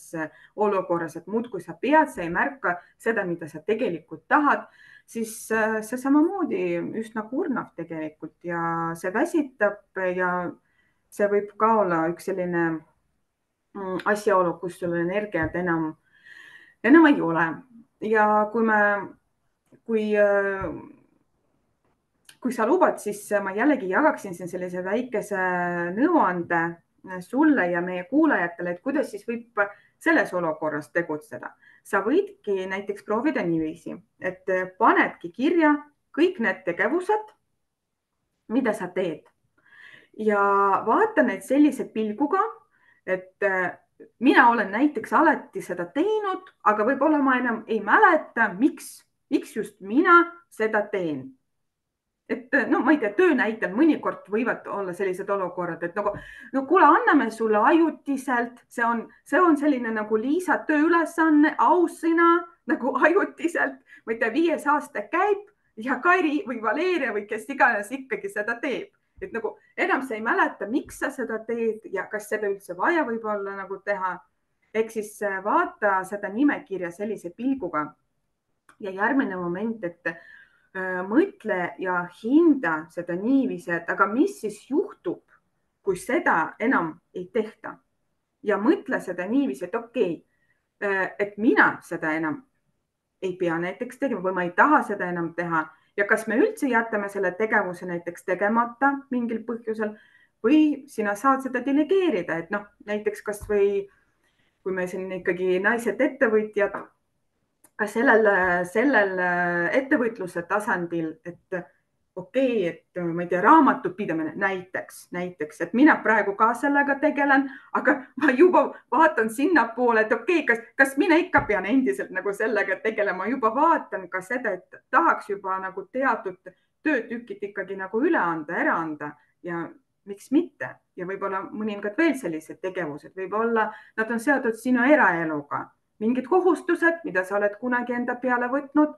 olukorras, et muudkui sa pead, sa ei märka seda, mida sa tegelikult tahad, siis see samamoodi üsna kurnav tegelikult ja see väsitab ja see võib ka olla üks selline asjaolu, kus sul energiat enam enam ei ole. ja kui, kui sa lubad, siis ma jällegi jagaksin siin sellise väikese nõuande sulle ja meie kuulajatele, et kuidas siis võib selles olukorras tegutseda. sa võidki näiteks proovida niiviisi, et panedki kirja kõik need tegevused, mida sa teed ja vaata neid sellise pilguga, et mina olen näiteks alati seda teinud, aga võib-olla ma enam ei mäleta, miks just mina seda teen. Et no ma ei tea, töö näitel mõnikord võivad olla sellised olukorrad, et nagu no kuule, anname sulle ajutiselt, see on selline nagu Liisa tööülesanne, aussõna nagu ajutiselt, ma ei tea, 5 aasta käib ja Kairi või Valeria või kes iganes ikkagi seda teeb. Et nagu enam sa ei mäleta, miks sa seda teed ja kas seda üldse vaja võib-olla nagu teha. Ehk siis vaata seda nimekirja sellise pilguga. Ja järgmine moment, et mõtle ja hinda seda niiviisi, et aga mis siis juhtub, kui seda enam ei tehta. Ja mõtle seda niiviisi, et okei, et mina seda enam ei pea näiteks tegema või ma ei taha seda enam teha ja kas me üldse jätame selle tegevuse näiteks tegemata mingil põhjusel või sina saad seda delegeerida, et noh, näiteks kasvõi kui me siin ikkagi naised ettevõtjad, ka sellel ettevõtluse tasandil, et okei, et ma ei tea, raamatupidamine näiteks, et mina praegu ka sellega tegelen, aga ma juba vaatan sinnapoole, et okei, kas mina ikka pean endiselt nagu sellega tegelema, juba vaatan ka seda, et tahaks juba nagu teatud töötükid ikkagi nagu üle anda, ära anda ja miks mitte ja võib-olla mõningad veel sellised tegevused, võib-olla nad on seotud sinu eraeluga, mingid kohustused, mida sa oled kunagi enda peale võtnud.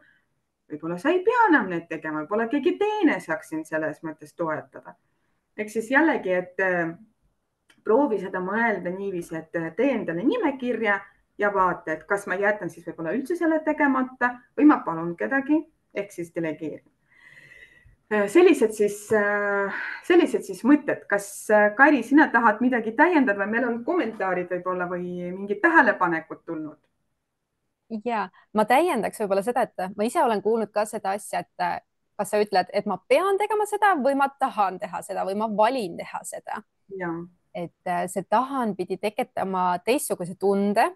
Võib-olla sa ei pea enam neid tegema, võib-olla keegi teine saaks sind selles mõttes toetada. Ehk siis jällegi, et proovi seda mõelda niiviisi, et tee endale nimekirja ja vaata, et kas ma jätan siis võib-olla üldse selle tegemata või ma palun kedagi ehk siis delegeerin. Sellised siis mõtted. Kas Kairi, sina tahad midagi täiendada või meil on kommentaarid võib-olla või mingid tähelepanekud tulnud? Ja ma täiendaks võib-olla seda, et ma ise olen kuulnud ka seda asja, et kas sa ütled, et ma pean tegema seda või ma tahan teha seda või ma valin teha seda. Ja. Et see tahan pidi tekitama teistsuguse tunde.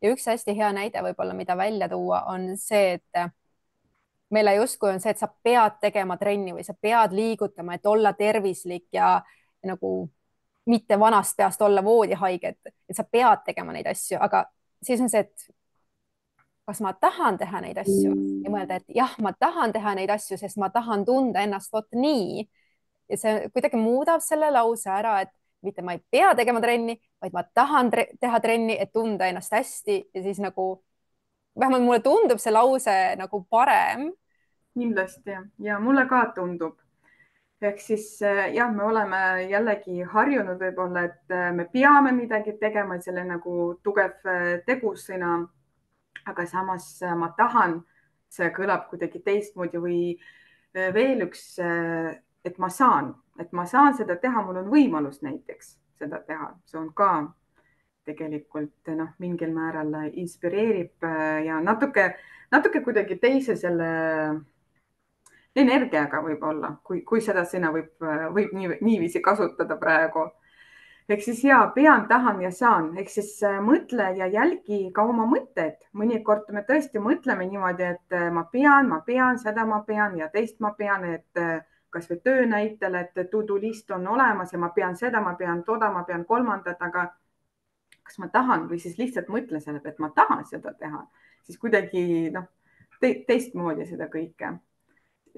Ja üks hästi hea näide võib-olla, mida välja tuua, on see, et meile justkui on see, et sa pead tegema trenni või sa pead liigutama, et olla tervislik ja nagu mitte vanast peast olla voodihaige, et sa pead tegema neid asju, aga siis on see, et kas ma tahan teha neid asju ja mõelda, et jah, ma tahan teha neid asju, sest ma tahan tunda ennast vot nii. Ja see kuidagi muudab selle lause ära, et mitte ma ei pea tegema trenni, vaid ma tahan teha trenni, et tunda ennast hästi ja siis nagu vähemalt mulle tundub see lause nagu parem. Kindlasti ja mulle ka tundub. Ehk siis jah, me oleme jällegi harjunud võib-olla, et me peame midagi tegema, et selle nagu tugev tegusõna. Aga samas ma tahan, see kõlab kuidagi teistmoodi või veel üks, et ma saan seda teha, mul on võimalus näiteks seda teha, see on ka tegelikult noh, mingil määral inspireerib ja natuke kuidagi teise selle energiaga võib-olla, kui seda sõna võib niiviisi kasutada praegu. Ehk siis ja pean, tahan ja saan, ehk siis mõtle ja jälgi ka oma mõtted. Mõnikord me tõesti mõtleme niimoodi, et ma pean, seda ma pean ja teist ma pean, et kas või töö näitel, et to-do list on olemas ja ma pean seda, ma pean toda, ma pean kolmandat, aga kas ma tahan või siis lihtsalt mõtlen selle peale, et ma tahan seda teha, siis kuidagi noh, teistmoodi seda kõike.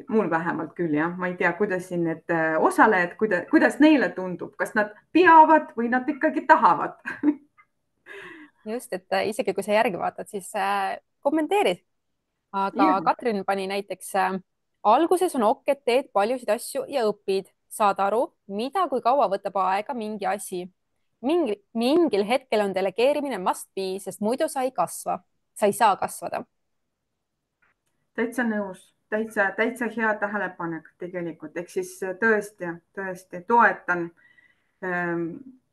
Mul vähemalt küll jah, ma ei tea, kuidas siin need osalejad, kuidas neile tundub, kas nad peavad või nad ikkagi tahavad. Just, et isegi kui sa järgi vaatad, siis kommenteerid. Aga Yeah. Katrin pani näiteks alguses on ok, et teed paljusid asju ja õpid, saad aru, mida, kui kaua võtab aega mingi asi. Mingil hetkel on delegeerimine must be, sest muidu sa ei kasva, sa ei saa kasvada. Täitsa nõus, täitsa hea tähelepanek tegelikult, ehk siis tõesti toetan.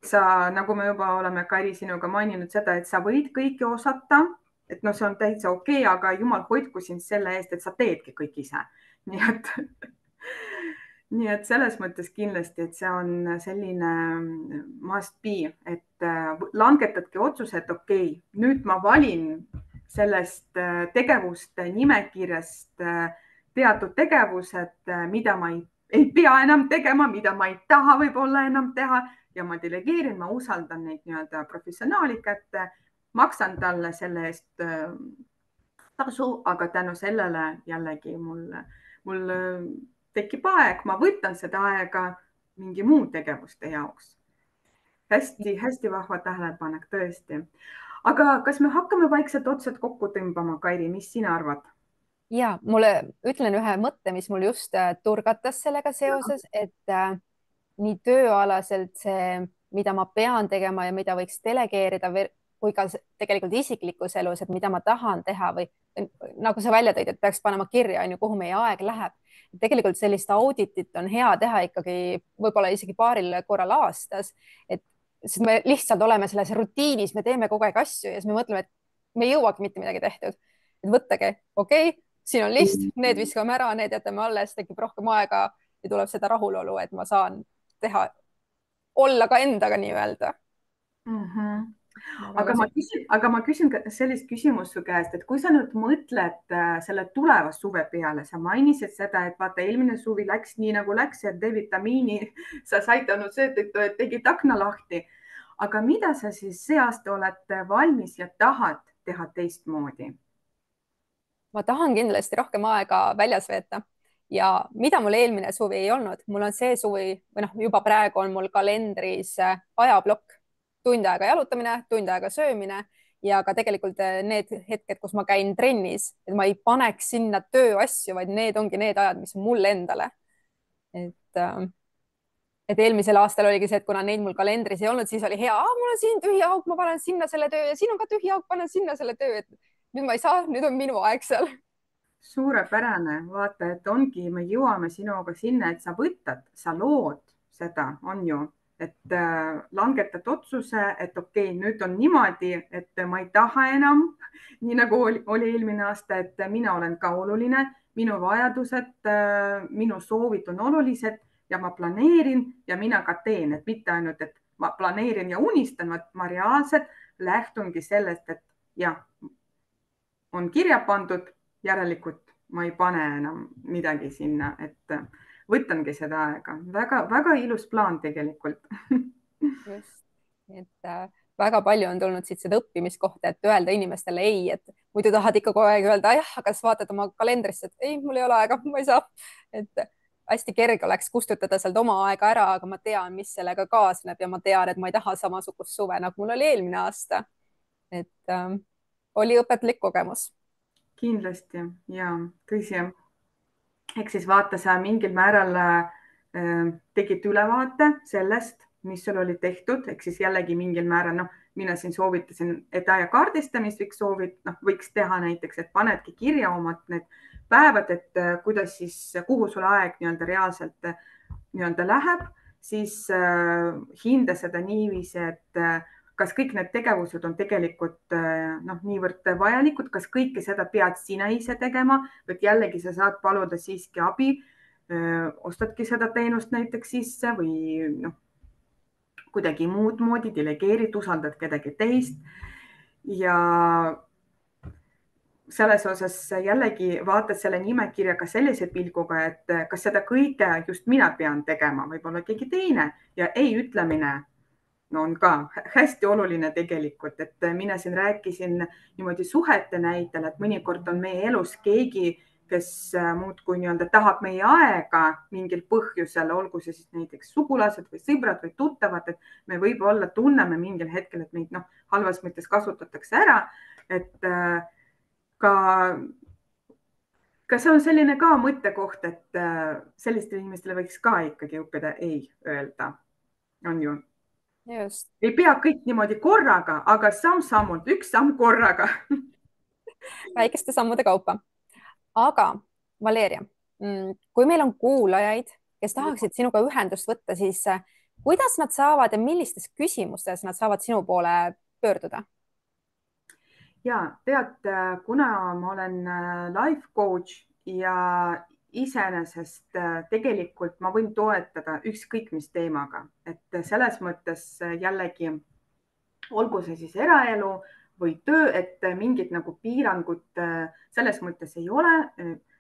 Sa, nagu me juba oleme Kairi sinuga maininud seda, et sa võid kõike osata et noh, see on täitsa okei, aga jumal hoidku sind selle eest, et sa teedki kõik ise. nii et nii et selles mõttes kindlasti, et see on selline must be, et langetadki otsuse, et okei, nüüd ma valin sellest tegevuste nimekirjast teatud tegevused, mida ma ei pea enam tegema, mida ma ei taha võib-olla enam teha ja ma delegeerin, ma usaldan neid nii-öelda professionaali kätte, maksan talle selle eest tasu, aga tänu sellele jällegi mul tekib aeg, ma võtan seda aega mingi muu tegevuste jaoks. hästi-hästi vahva tähelepanek tõesti. aga kas me hakkame vaikselt otsad kokku tõmbama, Kairi, mis sina arvad? ja mulle ütlen ühe mõtte, mis mul just turgatas sellega seoses, et nii tööalaselt see, mida ma pean tegema ja mida võiks delegeerida, kui ka tegelikult isiklikus elus, et mida ma tahan teha või nagu sa välja tõid, et peaks panema kirja, on ju, kuhu meie aeg läheb. tegelikult sellist auditit on hea teha ikkagi võib-olla isegi paaril korral aastas, et sest me lihtsalt oleme selles rutiinis, me teeme kogu aeg asju ja siis me mõtleme, et me ei jõuagi mitte midagi tehtud. et võttage, okei, siin on list, need viskame ära, need jätame alles, tekib rohkem aega ja tuleb seda rahulolu, et ma saan teha, olla ka endaga nii-öelda mm. -hmm. Väga aga ma küsin sellist küsimust su käest, et kui sa nüüd mõtled selle tuleva suve peale, sa mainisid seda, et vaata, eelmine suvi läks nii nagu läks ja D-vitamiini sa said ainult seetõttu, et tegid akna lahti. aga mida sa siis see aasta oled valmis ja tahad teha teistmoodi? ma tahan kindlasti rohkem aega väljas veeta ja mida mul eelmine suvi ei olnud, mul on see suvi või noh, juba praegu on mul kalendris ajaplokk, tund aega jalutamine, tund aega söömine ja ka tegelikult need hetked, kus ma käin trennis, et ma ei paneks sinna tööasju, vaid need ongi need ajad, mis on mulle endale. et eelmisel aastal oligi see, et kuna neid mul kalendris ei olnud, siis oli hea, mul on siin tühi auk, ma panen sinna selle töö ja siin on ka tühi auk, panen sinna selle töö, et nüüd ma ei saa, nüüd on minu aeg seal. Suurepärane, vaata, et ongi, me jõuame sinuga sinna, et sa võtad, sa lood seda, on ju, et langetad otsuse, et okei, nüüd on niimoodi, et ma ei taha enam, nii nagu oli eelmine aasta, et mina olen ka oluline, minu vajadused, minu soovid on olulised ja ma planeerin ja mina ka teen, et mitte ainult, et ma planeerin ja unistan, vaid ma reaalselt lähtungi sellest, et jah, on kirja pandud, järelikult ma ei pane enam midagi sinna, et võtangi seda aega. väga-väga ilus plaan tegelikult. just, et väga palju on tulnud siit seda õppimiskohta, et öelda inimestele ei, et muidu tahad ikka kogu aeg öelda jah, aga siis vaatad oma kalendrisse, et ei, mul ei ole aega, ma ei saa. et hästi kerge oleks kustutada sealt oma aega ära, aga ma tean, mis sellega kaasneb ja ma tean, et ma ei taha samasugust suve, nagu mul oli eelmine aasta. et oli õpetlik kogemus. kindlasti ja tõsi. Ehk siis vaata, sa mingil määral tegid ülevaate sellest, mis sul oli tehtud, ehk siis jällegi mingil määral, noh, mina siin soovitasin, et aja kaardistamist võiks teha näiteks, et panedki kirja omad need päevad, et kuidas siis, kuhu sul aeg nii-öelda reaalselt nii-öelda läheb, siis hinda seda niiviisi, et kas kõik need tegevused on tegelikult noh, niivõrd vajalikud, kas kõike seda pead sina ise tegema, või jällegi sa saad paluda siiski abi, ostadki seda teenust näiteks sisse või noh, kuidagi muud moodi delegeerid, usaldad kedagi teist. ja selles osas jällegi vaatad selle nimekirja ka sellise pilguga, et kas seda kõike just mina pean tegema, võib-olla keegi teine ja ei ütlemine no on ka hästi oluline tegelikult, et mina siin rääkisin niimoodi suhete näitel, et mõnikord on meie elus keegi, kes muudkui nii-öelda tahab meie aega mingil põhjusel, olgu see siis näiteks sugulased või sõbrad või tuttavad, et me võib-olla tunneme mingil hetkel, et meid noh, halvas mõttes kasutatakse ära, et ka see on selline ka mõttekoht, et sellistele inimestele võiks ka ikkagi õppida ei öelda, on ju. just. ei pea kõik niimoodi korraga, aga samm-sammult, üks samm korraga. väikeste sammude kaupa. aga Valeria, kui meil on kuulajaid, kes tahaksid sinuga ühendust võtta, siis kuidas nad saavad ja millistes küsimustes nad saavad sinu poole pöörduda? ja tead, kuna ma olen life coach ja iseenesest tegelikult ma võin toetada ükskõik mis teemaga, et selles mõttes jällegi olgu see siis eraelu või töö, et mingit nagu piirangut selles mõttes ei ole,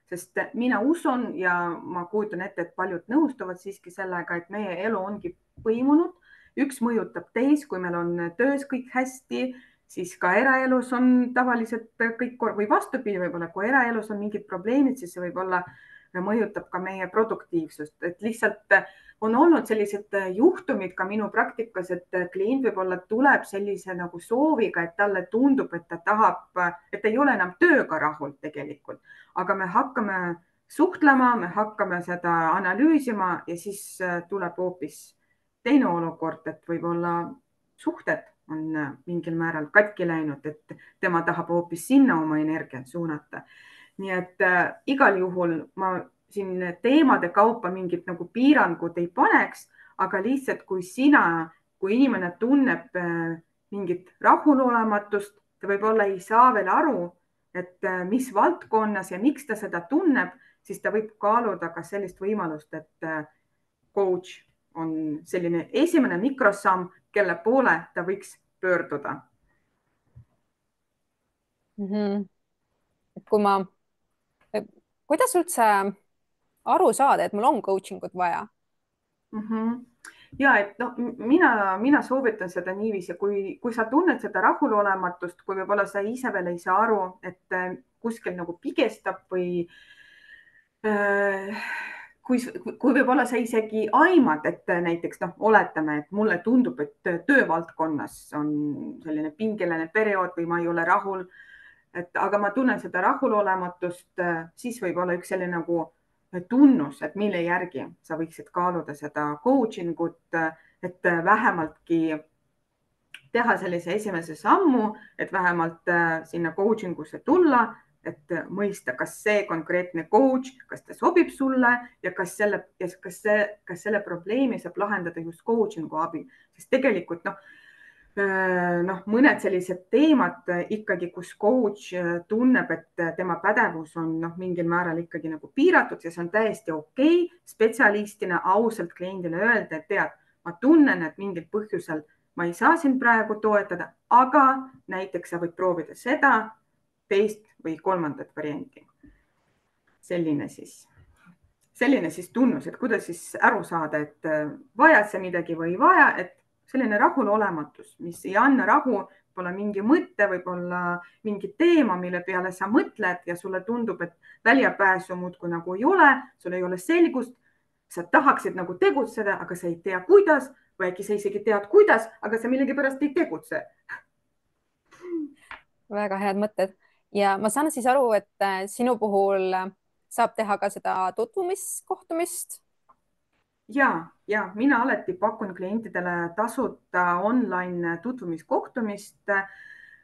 sest mina usun ja ma kujutan ette, et paljud nõustuvad siiski sellega, et meie elu ongi põimunud, üks mõjutab teist, kui meil on töös kõik hästi, siis ka eraelus on tavaliselt kõik või vastupidi, võib-olla kui eraelus on mingid probleemid, siis see võib-olla mõjutab ka meie produktiivsust, et lihtsalt on olnud sellised juhtumid ka minu praktikas, et klient võib-olla tuleb sellise nagu sooviga, et talle tundub, et ta tahab, et ei ole enam tööga rahul tegelikult, aga me hakkame suhtlema, me hakkame seda analüüsima ja siis tuleb hoopis teine olukord, et võib-olla suhted on mingil määral katki läinud, et tema tahab hoopis sinna oma energiat suunata. Nii et igal juhul ma siin teemade kaupa mingit nagu piirangud ei paneks, aga lihtsalt kui inimene tunneb mingit rahulolematust, ta võib-olla ei saa veel aru, et mis valdkonnas ja miks ta seda tunneb, siis ta võib kaaluda ka sellist võimalust, et coach on selline esimene mikrosamm, kelle poole ta võiks pöörduda. kui ma, kuidas üldse aru saada, et mul on coaching ut vaja? Ja et noh, mina soovitan seda niiviisi, kui sa tunned seda rahulolematust, kui võib-olla sa ise veel ei saa aru, et kuskil nagu pigestab või kui võib-olla sa isegi aimad, et näiteks noh, oletame, et mulle tundub, et töövaldkonnas on selline pingeline periood või ma ei ole rahul, aga ma tunnen seda rahulolematust, siis võib olla üks selline nagu tunnus, et mille järgi sa võiksid kaaluda seda coaching ut, et vähemaltki teha sellise esimese sammu, et vähemalt sinna coaching usse tulla, et mõista, kas see konkreetne coach, kas ta sobib sulle ja kas selle probleemi saab lahendada just coaching'u abil, sest tegelikult mõned sellised teemad ikkagi, kus coach tunneb, et tema pädevus on mingil määral ikkagi nagu piiratud ja see on täiesti okei spetsialistina ausalt kliendile öelda, et tead, ma tunnen, et mingil põhjusel ma ei saa sind praegu toetada, aga näiteks sa võid proovida seda, teist või kolmandat varianti. Selline siis tunnus, et kuidas siis aru saada, et vajad sa midagi või ei vaja, et selline rahulolematus, mis ei anna rahu, võib-olla mingi mõte, võib-olla mingi teema, mille peale sa mõtled ja sulle tundub, et väljapääsu muudkui nagu ei ole, sul ei ole selgust, sa tahaksid nagu tegutseda, aga sa ei tea, kuidas või äkki sa isegi tead, kuidas, aga sa millegipärast ei tegutse. Väga head mõtted ja ma saan siis aru, et sinu puhul saab teha ka seda tutvumiskohtumist. Ja mina alati pakun klientidele tasuta online tutvumiskohtumist,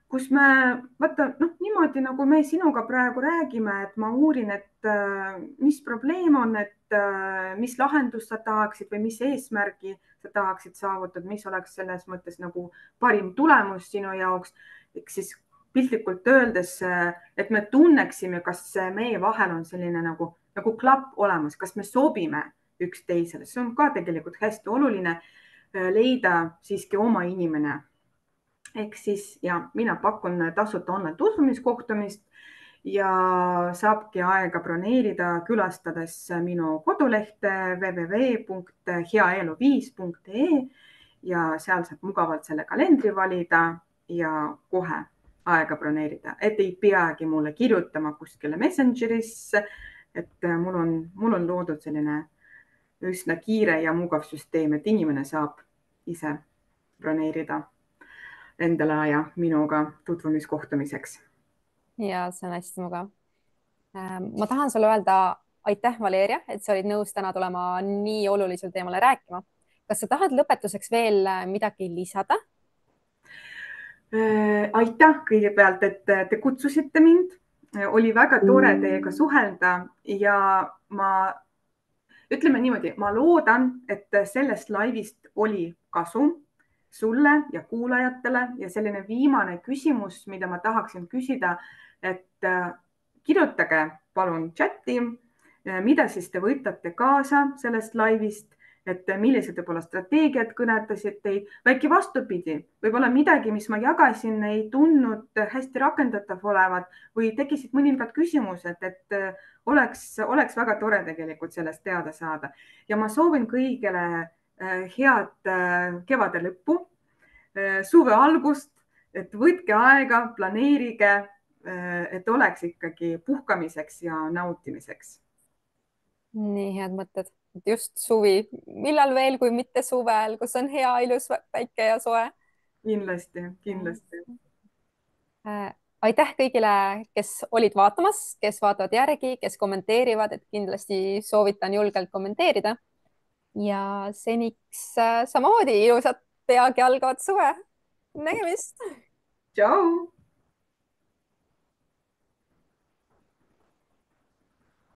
kus me vaata niimoodi, nagu me sinuga praegu räägime, et ma uurin, et mis probleem on, et mis lahendust sa tahaksid või mis eesmärgi sa tahaksid saavutada, mis oleks selles mõttes nagu parim tulemus sinu jaoks. Ehk siis piltlikult öeldes, et me tunneksime, kas meie vahel on selline nagu klapp olemas, kas me sobime üksteisele, see on ka tegelikult hästi oluline leida siiski oma inimene. Ehk siis mina pakun tasuta online tutvumiskohtumist ja saabki aega broneerida, külastades minu kodulehte www.heaelu5.ee ja seal saab mugavalt selle kalendri valida ja kohe aega broneerida, et ei peagi mulle kirjutama kuskile Messengerisse, et mul on loodud selline üsna kiire ja mugav süsteem, et inimene saab ise broneerida endale aja minuga tutvumiskohtumiseks. Ja see on hästi mugav. Ma tahan sulle öelda aitäh, Valeria, et sa olid nõus täna tulema nii olulisel teemale rääkima. Kas sa tahad lõpetuseks veel midagi lisada? Aitäh kõigepealt, et te kutsusite mind. Oli väga tore teiega suhelda ja ütleme niimoodi, ma loodan, et sellest laivist oli kasu. sulle ja kuulajatele ja selline viimane küsimus, mida ma tahaksin küsida, et kirjutage palun chati, mida siis te võtate kaasa sellest laivist, et millised võib-olla strateegiad kõnetasid teid, või äkki vastupidi, võib-olla midagi, mis ma jagasin, ei tundnud hästi rakendatav olevat või tekkisid mõningad küsimused, et oleks väga tore tegelikult sellest teada saada. Ja ma soovin kõigile head kevade lõppu, suve algust, et võtke aega, planeerige, et oleks ikkagi puhkamiseks ja nautimiseks. nii head mõtted, just suvi, millal veel, kui mitte suvel, kus on hea, ilus päike ja soe. Kindlasti, kindlasti. Aitäh kõigile, kes olid vaatamas, kes vaatavad järgi, kes kommenteerivad, et kindlasti soovitan julgelt kommenteerida. ja seniks samamoodi ilusat peagi algavat suve. nägemist. Tšau.